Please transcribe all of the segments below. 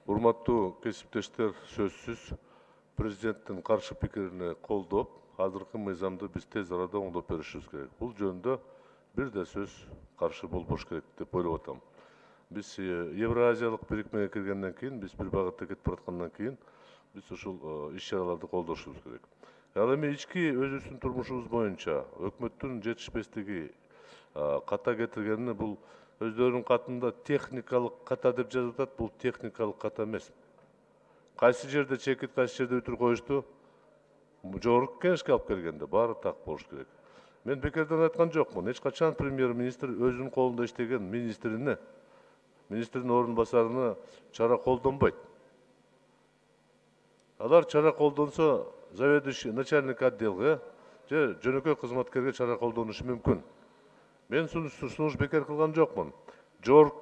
Урматтуу кесиптештер, сөзсүз президенттин каршы пикирине колдоп, азыркы мыйзамды биз тез арада оңдоп беришибиз керек. Бул жөнүндө бир да сөз каршы болбош керек деп ойлоп атам. Биз Евразиялык бирикмеге киргенден кийин, биз бир багытта кетип бараткандан кийин, биз ушул иш-чараларды колдошубуз керек. Ал эми ички өзүбүздүн турмушубуз боюнча өкмөттүн жетишпестиги ката кетиргени бул өздөрүнүн катында техникалык ката деп жазып атат, бул техникалык ката эмес. Кайсы жерде чекит, кайсы жерде бүтүр коюшту, жогорку кеңешке алып келгенде баары так болуш керек. Мен бекерден айткан жокмун. Эч качан премьер-министр өзүнүн колунда иштеген министрдин орун басарына чара колдонбойт. Алар чара колдонсо, заведующий начальник отделга же жөнөкөй кызматкерге чара колдонушу мүмкүн. Мен сунуш бекер кылган жокмун. Жогорку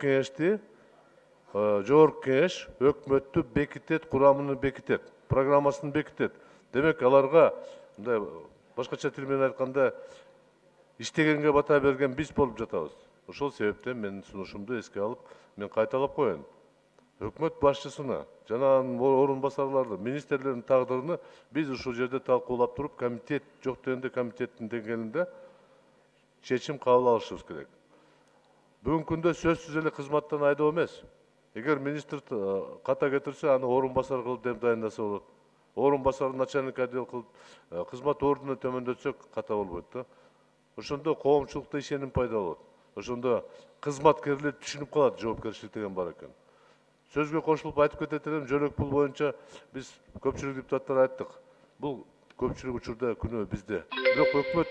кеңеш өкмөттү бекитет, курамын бекитет, программасын бекитет. Демек, аларга мындай башкача тил менен айтканда иштегенге бата берген биз болуп жатабыз. Ошол себептен менин сунушумду эске алып, мен кайталап коеюн. Өкмөт башчысына жана анын орун басарларды, министрлердин тагдырын биз ушул жерде талкуулап туруп, комитет жок дегенде комитеттин деңгээлинде чечим кабыл алышыбыз керек. Бүгүнкү күндө сөзсүз эле кызматтан айдоо эмес. Эгер министр ката кетирсе, аны орун басар кылып деп дайындаса болот. Орун басар начальник отдел кылып, кызмат ордуна төмөндөтсөк ката болбойт да. Ошондо коомчулукта ишеним пайда болот. Ошондо кызматкерлер түшүнүп калат, жоопкерчилик деген бар экен. Сөзгө кошулуп айтып кетет элем, жөнөк пул боюнча биз көпчүлүк депутаттар айттык. Бул көпчүлүк учурда күнөө бизде. Бирок өкмөт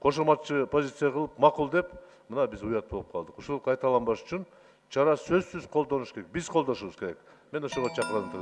кошоматчы позиция кылып, макул деп, мына биз уят болуп калдык. Ушул кайталанбаш үчүн чара сөзсүз колдонуш керек. Биз колдошубуз керек. Мен ошого чакырам.